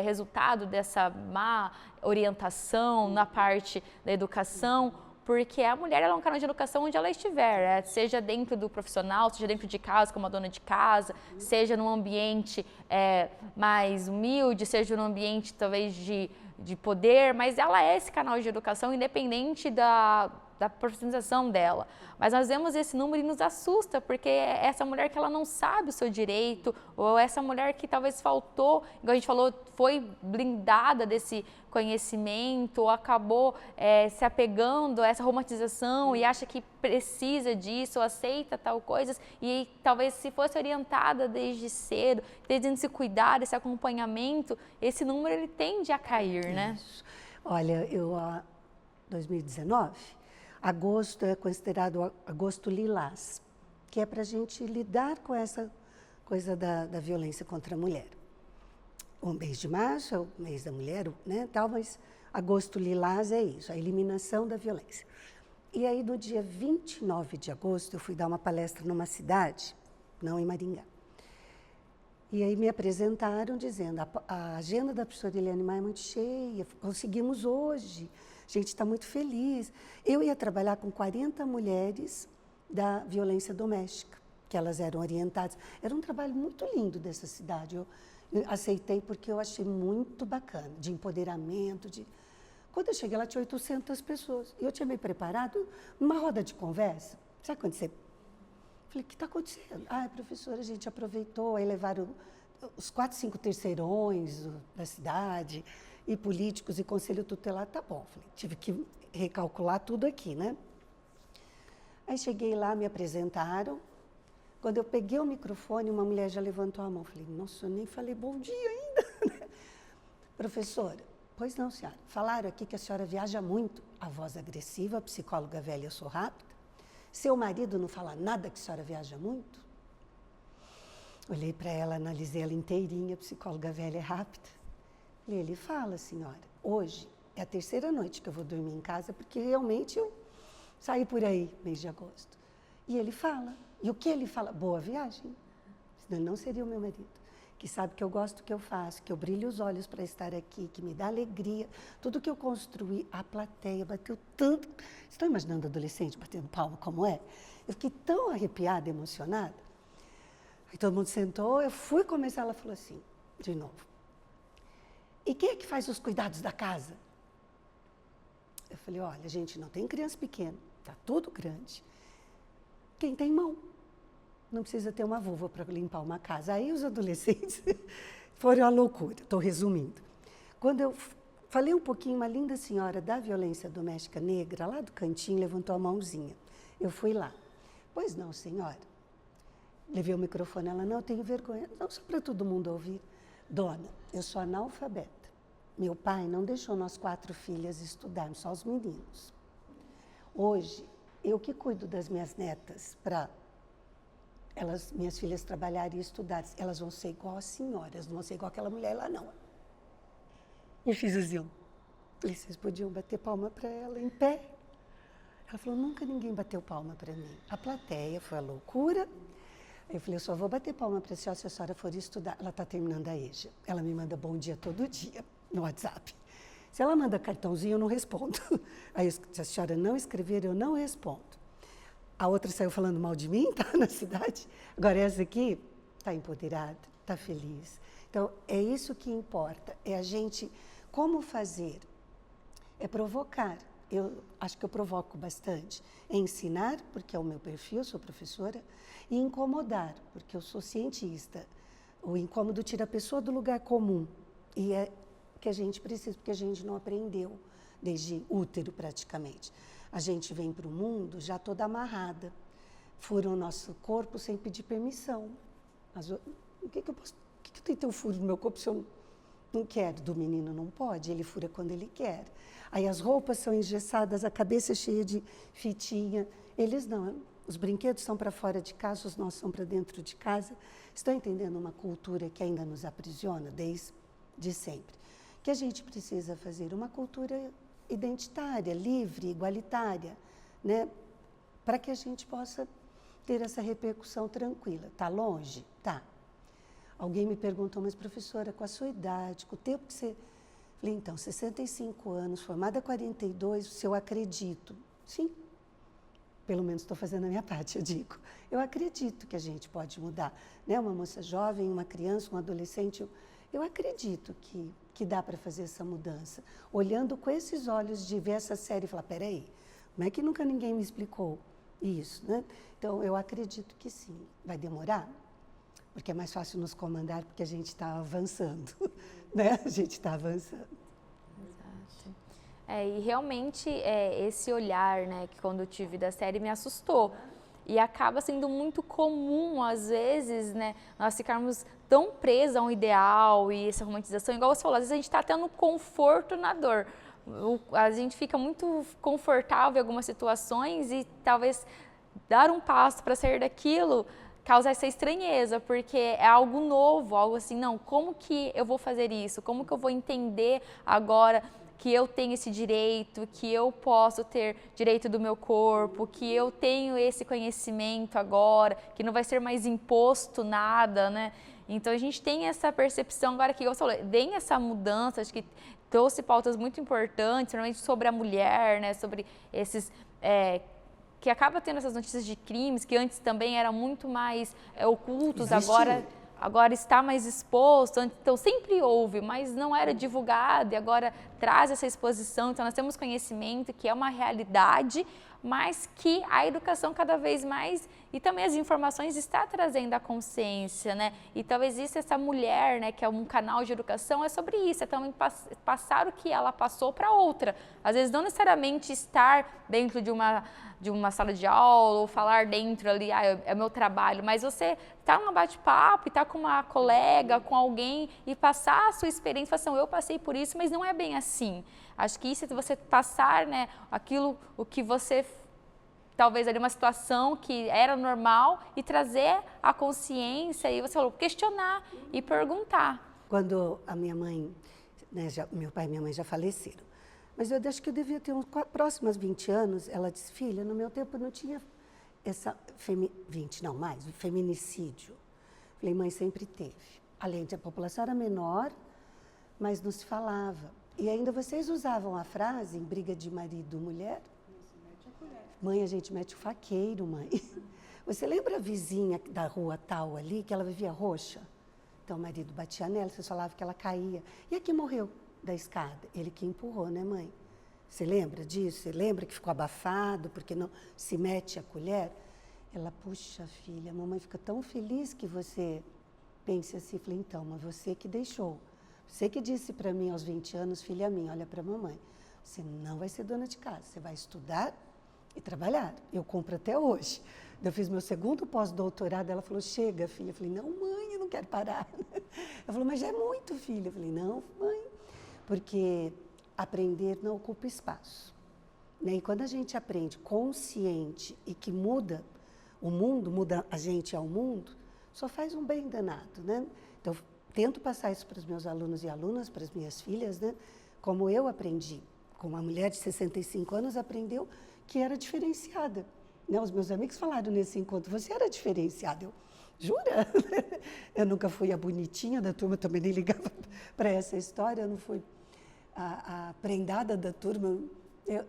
resultado dessa má orientação na parte da educação? Porque a mulher ela é um canal de educação onde ela estiver, seja dentro do profissional, seja dentro de casa como a dona de casa, seja num ambiente mais humilde, seja num ambiente talvez de poder, mas ela é esse canal de educação independente da profissionalização dela. Mas nós vemos esse número e nos assusta, porque é essa mulher que ela não sabe o seu direito, ou essa mulher que talvez faltou, igual a gente falou, foi blindada desse conhecimento, ou acabou se apegando a essa romantização e acha que precisa disso, ou aceita tal coisas, e talvez se fosse orientada desde cedo, desde se cuidar, esse acompanhamento, esse número ele tende a cair, né? Isso. Olha, 2019, agosto é considerado agosto lilás, que é para a gente lidar com essa coisa da violência contra a mulher. O mês de março é o mês da mulher, né, tal, mas agosto lilás é isso, a eliminação da violência. E aí, no dia 29 de agosto, eu fui dar uma palestra numa cidade, não em Maringá. E aí me apresentaram dizendo, a agenda da professora Eliane Maia é muito cheia, conseguimos hoje, a gente está muito feliz. Eu ia trabalhar com 40 mulheres da violência doméstica, que elas eram orientadas. Era um trabalho muito lindo dessa cidade. Eu aceitei porque eu achei muito bacana, de empoderamento. Quando eu cheguei lá, tinha 800 pessoas. E eu tinha me preparado numa roda de conversa. Sabe quando você... Falei, o que está acontecendo? Professora, a gente aproveitou, aí levaram os 4, 5 terceirões da cidade, e políticos e conselho tutelar, tá bom. Falei, tive que recalcular tudo aqui, né? Aí cheguei lá, me apresentaram. Quando eu peguei o microfone, uma mulher já levantou a mão. Falei, nossa, eu nem falei bom dia ainda. Professora, pois não, senhora. Falaram aqui que a senhora viaja muito. A voz agressiva, a psicóloga velha, eu sou rápida. Seu marido não fala nada que a senhora viaja muito? Olhei para ela, analisei ela inteirinha, a psicóloga velha é rápida. Ele fala, senhora, hoje é a 3ª noite que eu vou dormir em casa, porque realmente eu saí por aí, mês de agosto. E ele fala. E o que ele fala? Boa viagem. Senão ele não seria o meu marido. Que sabe que eu gosto do que eu faço, que eu brilho os olhos para estar aqui, que me dá alegria. Tudo que eu construí, a plateia bateu tanto. Vocês estão imaginando adolescente batendo palma como é? Eu fiquei tão arrepiada, emocionada. Aí todo mundo sentou, eu fui começar, ela falou assim, de novo. E quem é que faz os cuidados da casa? Eu falei, olha, gente, não tem criança pequena, está tudo grande. Quem tem mão? Não precisa ter uma vulva para limpar uma casa. Aí os adolescentes foram à loucura, estou resumindo. Quando eu falei um pouquinho, uma linda senhora da violência doméstica negra, lá do cantinho, levantou a mãozinha. Eu fui lá. Pois não, senhora. Levei o microfone, ela, não, eu tenho vergonha. Não, só para todo mundo ouvir. Dona, eu sou analfabeta. Meu pai não deixou nós 4 filhas estudarmos, só os meninos. Hoje, eu que cuido das minhas netas para minhas filhas trabalharem e estudarem. Elas vão ser igual a senhoras, não vão ser igual aquela mulher lá, não. Eu fiz assim, falei, vocês podiam bater palma para ela em pé? Ela falou, nunca ninguém bateu palma para mim. A plateia foi a loucura. Eu falei, eu só vou bater palma para a senhora se a senhora for estudar. Ela está terminando a EJA. Ela me manda bom dia todo dia no WhatsApp. Se ela manda cartãozinho, eu não respondo. Aí, se a senhora não escrever, eu não respondo. A outra saiu falando mal de mim, tá na cidade. Agora essa aqui está empoderada, está feliz. Então, é isso que importa, é a gente, como fazer, é provocar. Eu acho que eu provoco bastante. É ensinar, porque é o meu perfil, eu sou professora, e incomodar, porque eu sou cientista. O incômodo tira a pessoa do lugar comum, e é que a gente precisa, porque a gente não aprendeu desde útero praticamente. A gente vem para o mundo já toda amarrada, fura o nosso corpo sem pedir permissão. Mas o que eu tenho ter um furo no meu corpo se eu não quero? Do menino não pode, ele fura quando ele quer. Aí as roupas são engessadas, a cabeça é cheia de fitinha. Eles não, os brinquedos são para fora de casa, os nossos são para dentro de casa. Estão entendendo uma cultura que ainda nos aprisiona desde sempre? Que a gente precisa fazer uma cultura identitária, livre, igualitária, né? Para que a gente possa ter essa repercussão tranquila. Está longe? Tá. Alguém me perguntou, mas professora, com a sua idade, com o tempo que você... Falei, então, 65 anos, formada há 42, se eu acredito. Sim, pelo menos estou fazendo a minha parte, eu digo. Eu acredito que a gente pode mudar. Né? Uma moça jovem, uma criança, um adolescente, eu acredito que dá para fazer essa mudança. Olhando com esses olhos de ver essa série e falar, peraí, como é que nunca ninguém me explicou isso? Né? Então, eu acredito que sim. Vai demorar? Porque é mais fácil nos comandar porque a gente está avançando, né? A gente está avançando. Exato. E realmente esse olhar, né, que quando eu tive da série me assustou. E acaba sendo muito comum, às vezes, né, nós ficarmos tão presos a um ideal e essa romantização, igual você falou, às vezes a gente está tendo conforto na dor. A gente fica muito confortável em algumas situações e talvez dar um passo para sair daquilo causa essa estranheza, porque é algo novo, algo assim, não, como que eu vou fazer isso? Como que eu vou entender agora que eu tenho esse direito, que eu posso ter direito do meu corpo, que eu tenho esse conhecimento agora, que não vai ser mais imposto nada, né? Então a gente tem essa percepção agora que, você falou, vem essa mudança, acho que trouxe pautas muito importantes, principalmente sobre a mulher, né? Sobre esses... que acaba tendo essas notícias de crimes que antes também eram muito mais ocultos, agora está mais exposto, então sempre houve, mas não era divulgado e agora traz essa exposição, então nós temos conhecimento que é uma realidade, mas que a educação cada vez mais e também as informações está trazendo a consciência, né? E talvez isso, essa mulher, né, que é um canal de educação, é sobre isso, é também passar o que ela passou para outra. Às vezes não necessariamente estar dentro de uma sala de aula ou falar dentro ali, é meu trabalho, mas você tá num bate-papo e tá com uma colega, com alguém e passar a sua experiência, falar assim, eu passei por isso, mas não é bem assim. Acho que isso é você passar, né, o que você, talvez ali uma situação que era normal e trazer a consciência e você falou, questionar e perguntar. Quando a minha mãe, né, meu pai e minha mãe já faleceram, mas eu acho que eu devia ter uns próximos 20 anos, ela disse, filha, no meu tempo não tinha feminicídio. Falei, mãe, sempre teve. Além de a população era menor, mas não se falava. E ainda vocês usavam a frase em briga de marido e mulher? Mãe, a gente mete o faqueiro, mãe. Você lembra a vizinha da rua tal ali, que ela vivia roxa? Então o marido batia nela, vocês falavam que ela caía. E a que morreu da escada? Ele que empurrou, né, mãe? Você lembra disso? Você lembra que ficou abafado porque não se mete a colher? Ela, puxa, filha, a mamãe fica tão feliz que você pense assim. Falei, então, mas você que deixou. Você que disse para mim aos 20 anos, filha minha, olha para a mamãe, você não vai ser dona de casa, você vai estudar e trabalhar. Eu compro até hoje. Eu fiz meu segundo pós-doutorado, ela falou, chega, filha. Eu falei, não, mãe, eu não quero parar. Ela falou, mas já é muito, filha. Eu falei, não, mãe, porque aprender não ocupa espaço. Né? E quando a gente aprende consciente e que muda o mundo, muda a gente ao mundo, só faz um bem danado, né? Então, tento passar isso para os meus alunos e alunas, para as minhas filhas, né? Como eu aprendi, como uma mulher de 65 anos aprendeu que era diferenciada. Né? Os meus amigos falaram nesse encontro, você era diferenciada. Eu, jura? Eu nunca fui a bonitinha da turma, também nem ligava para essa história, eu não fui a prendada da turma,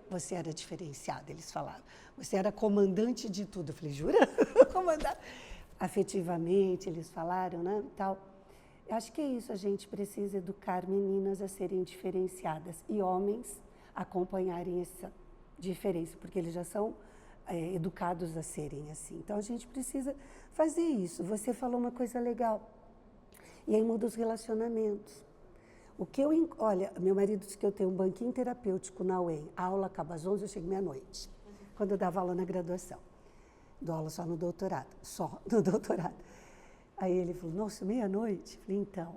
Você era diferenciada, eles falavam. Você era comandante de tudo. Eu falei, jura? Comandante. Afetivamente, eles falaram, né? Tal. Eu acho que é isso, a gente precisa educar meninas a serem diferenciadas e homens a acompanharem essa diferença, porque eles já são educados a serem assim. Então, a gente precisa fazer isso. Você falou uma coisa legal. E aí muda os relacionamentos. Olha, meu marido disse que eu tenho um banquinho terapêutico na UEM. A aula acaba às 11, eu chego meia-noite. Quando eu dava aula na graduação. Dou aula só no doutorado. Só no doutorado. Aí ele falou, nossa, meia-noite? Falei, então,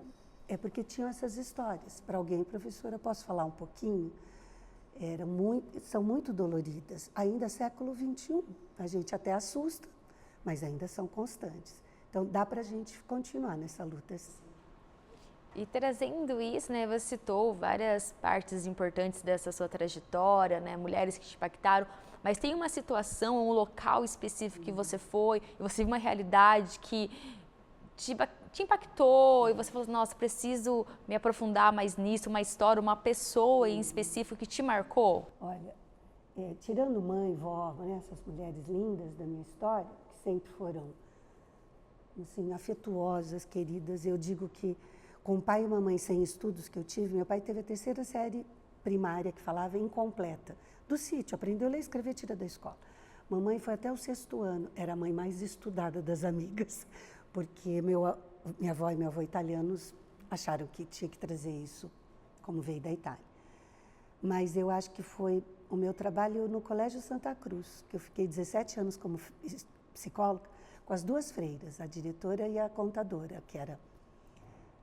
é porque tinham essas histórias. Para alguém, professora, posso falar um pouquinho? São muito doloridas. Ainda século XXI. A gente até assusta, mas ainda são constantes. Então, dá para a gente continuar nessa luta. E trazendo isso, né, você citou várias partes importantes dessa sua trajetória, né, mulheres que te impactaram, mas tem uma situação, um local específico que você foi, e você viu uma realidade que te impactou, e você falou, nossa, preciso me aprofundar mais nisso, uma história, uma pessoa em específico que te marcou? Olha, tirando mãe, vó, né, essas mulheres lindas da minha história, que sempre foram assim, afetuosas, queridas, eu digo que com um pai e uma mãe sem estudos que eu tive, meu pai teve a 3ª série primária, que falava incompleta, do sítio, aprendeu a ler e escrever, tira da escola. Mamãe foi até o 6º ano, era a mãe mais estudada das amigas, porque minha avó e meu avô italianos acharam que tinha que trazer isso, como veio da Itália. Mas eu acho que foi o meu trabalho no Colégio Santa Cruz, que eu fiquei 17 anos como psicóloga, com as 2 freiras, a diretora e a contadora, que eram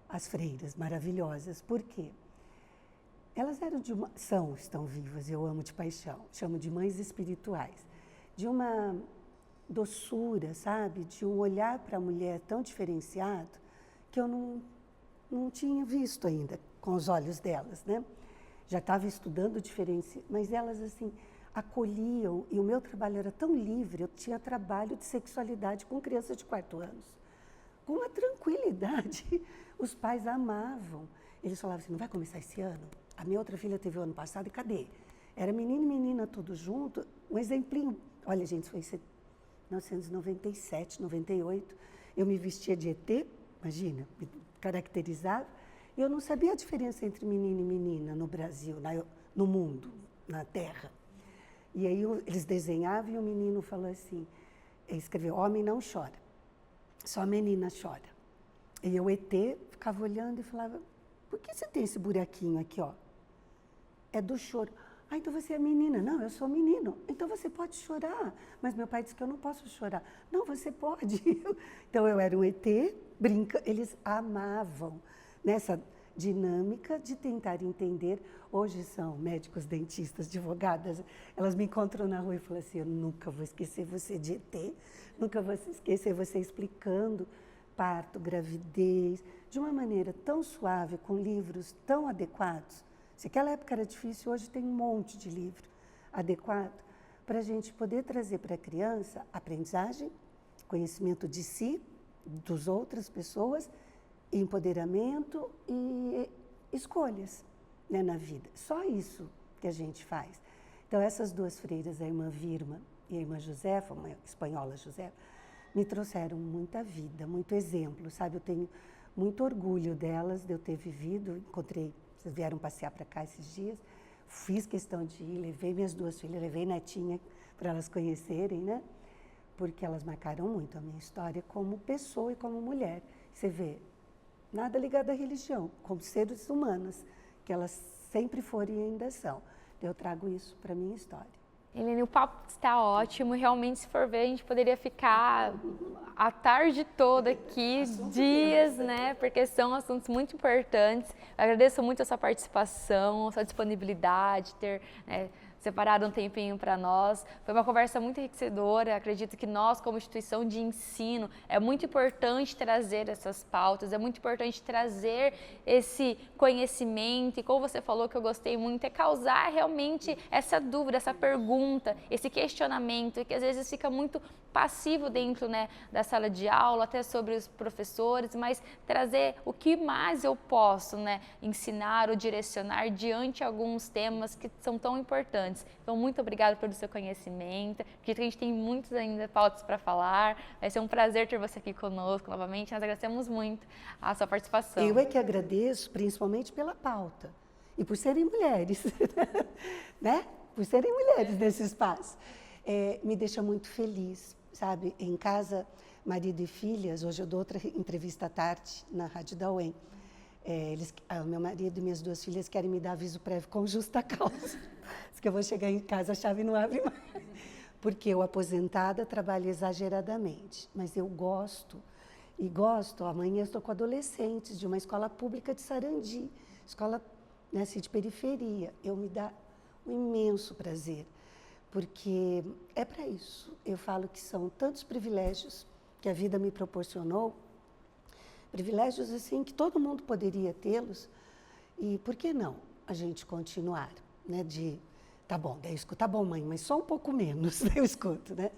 as freiras maravilhosas. Por quê? Elas eram estão vivas, eu amo de paixão, chamo de mães espirituais, de uma doçura, sabe? De um olhar para a mulher tão diferenciado que eu não tinha visto ainda com os olhos delas, né? Já estava estudando diferente, mas elas assim acolhiam, e o meu trabalho era tão livre, eu tinha trabalho de sexualidade com crianças de 4 anos. Com uma tranquilidade, os pais amavam. Eles falavam assim, não vai começar esse ano? A minha outra filha teve o ano passado e cadê? Era menino e menina tudo junto, um exemplinho. Olha, gente, isso foi em 1997, 98. Eu me vestia de ET, imagina, me caracterizava, e eu não sabia a diferença entre menino e menina no Brasil, no mundo, na Terra. E aí eles desenhavam e o menino falou assim, escreveu, homem não chora, só menina chora. E eu, ET, ficava olhando e falava, por que você tem esse buraquinho aqui, ó? É do choro. Ah, então você é menina. Não, eu sou menino. Então você pode chorar. Mas meu pai disse que eu não posso chorar. Não, você pode. Então eu era um ET, brinca. Eles amavam nessa dinâmica de tentar entender. Hoje são médicos, dentistas, advogadas. Elas me encontram na rua e falam assim, eu nunca vou esquecer você de ET, nunca vou esquecer você explicando parto, gravidez, de uma maneira tão suave, com livros tão adequados. Se aquela época era difícil, hoje tem um monte de livro adequado para a gente poder trazer para a criança aprendizagem, conhecimento de si, das outras pessoas, empoderamento e escolhas, né, na vida. Só isso que a gente faz. Então, essas 2 freiras, a irmã Virma e a irmã Josefa, uma espanhola Josefa, me trouxeram muita vida, muito exemplo, sabe? Eu tenho muito orgulho delas, de eu ter vivido, encontrei, vocês vieram passear para cá esses dias, fiz questão de ir, levei minhas 2 filhas, levei netinha para elas conhecerem, né? Porque elas marcaram muito a minha história como pessoa e como mulher. Você vê, nada ligado à religião, como seres humanos, que elas sempre foram e ainda são. Eu trago isso para a minha história. Helene, o papo está ótimo, realmente se for ver a gente poderia ficar a tarde toda aqui, dias, né, porque são assuntos muito importantes. Eu agradeço muito a sua participação, a sua disponibilidade, ter separado um tempinho para nós. Foi uma conversa muito enriquecedora, acredito que nós, como instituição de ensino, é muito importante trazer essas pautas, é muito importante trazer esse conhecimento e, como você falou, que eu gostei muito, é causar realmente essa dúvida, essa pergunta, esse questionamento, que às vezes fica muito passivo dentro, né, da sala de aula, até sobre os professores, mas trazer o que mais eu posso, né, ensinar ou direcionar diante de alguns temas que são tão importantes. estudantes. Então, muito obrigada pelo seu conhecimento. Acredito que a gente tem muitas ainda pautas para falar. Vai ser um prazer ter você aqui conosco novamente. Nós agradecemos muito a sua participação. Eu é que agradeço, principalmente pela pauta e por serem mulheres, né? Por serem mulheres nesse espaço. Me deixa muito feliz, sabe? Em casa, marido e filhas, hoje eu dou outra entrevista à tarde na Rádio da UEM. Meu marido e minhas 2 filhas querem me dar aviso prévio com justa causa. Diz que eu vou chegar em casa, a chave não abre mais. Porque eu, aposentada, trabalho exageradamente. Mas eu gosto, amanhã eu estou com adolescentes de uma escola pública de Sarandi, escola, né, assim, de periferia. Me dá um imenso prazer, porque é para isso. Eu falo que são tantos privilégios que a vida me proporcionou, privilégios assim que todo mundo poderia tê-los, e por que não a gente continuar, né, tá bom, daí eu escuto, tá bom mãe, mas só um pouco menos, eu escuto, né?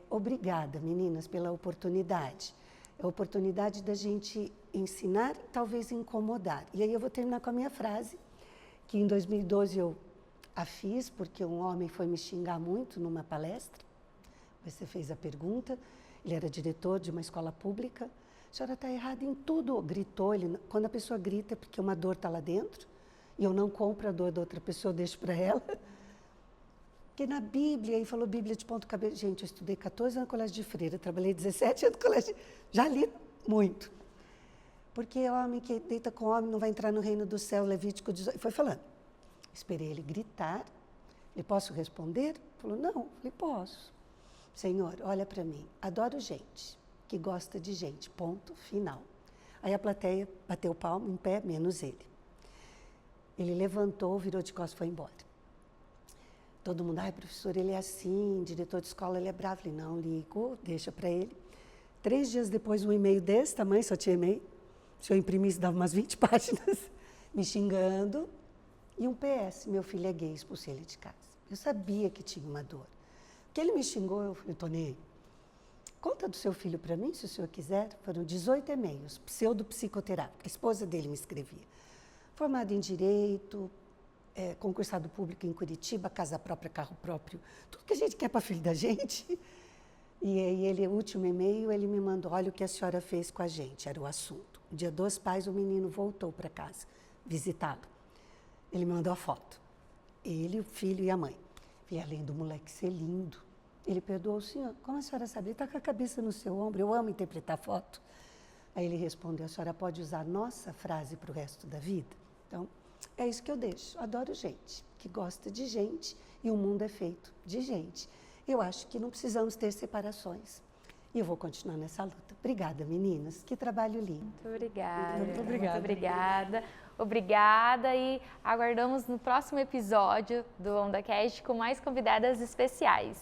Obrigada, meninas, pela oportunidade. É a oportunidade da gente ensinar e talvez incomodar. E aí eu vou terminar com a minha frase, que em 2012 eu a fiz, porque um homem foi me xingar muito numa palestra. Você fez a pergunta, ele era diretor de uma escola pública. A senhora está errada em tudo, gritou. Quando a pessoa grita é porque uma dor está lá dentro, e eu não compro a dor da outra pessoa, eu deixo para ela. Porque na Bíblia, ele falou Bíblia de ponta cabeça. Gente, eu estudei 14 anos no colégio de freira, trabalhei 17 anos no colégio, já li muito. Porque homem que deita com homem não vai entrar no reino do céu, Levítico 18. Foi falando. Esperei ele gritar. Ele, posso responder? Ele falou, não. Falei, posso. Senhor, olha para mim, adoro gente que gosta de gente, ponto, final. Aí a plateia bateu palmo, em pé, menos ele. Ele levantou, virou de costas e foi embora. Todo mundo, ai, professor, ele é assim, diretor de escola, ele é bravo. Falei, não, ligo, deixa para ele. 3 dias depois, um e-mail desse tamanho, só tinha e-mail. Se eu imprimisse, dava umas 20 páginas, me xingando. E um PS, meu filho é gay, expulsei ele de casa. Eu sabia que tinha uma dor. Porque ele me xingou, eu falei, tô nem aí. Conta do seu filho para mim, se o senhor quiser. Foram 18 e-mails, pseudo-psicoterápico. A esposa dele me escrevia. Formado em Direito, concursado público em Curitiba, casa própria, carro próprio. Tudo que a gente quer para filho da gente. E aí, ele, o último e-mail, ele me mandou, olha o que a senhora fez com a gente, era o assunto. No Dia dos Pais, o menino voltou para casa, visitá-lo. Ele me mandou a foto. Ele, o filho e a mãe. E além do moleque ser lindo, ele perdoou o senhor. Como a senhora sabe? Ele está com a cabeça no seu ombro, eu amo interpretar foto. Aí ele respondeu, a senhora pode usar nossa frase para o resto da vida? Então, é isso que eu deixo. Adoro gente que gosta de gente e o mundo é feito de gente. Eu acho que não precisamos ter separações. E eu vou continuar nessa luta. Obrigada, meninas. Que trabalho lindo. Muito obrigada. Muito obrigada. Muito obrigada. Obrigada e aguardamos no próximo episódio do OndaCast com mais convidadas especiais.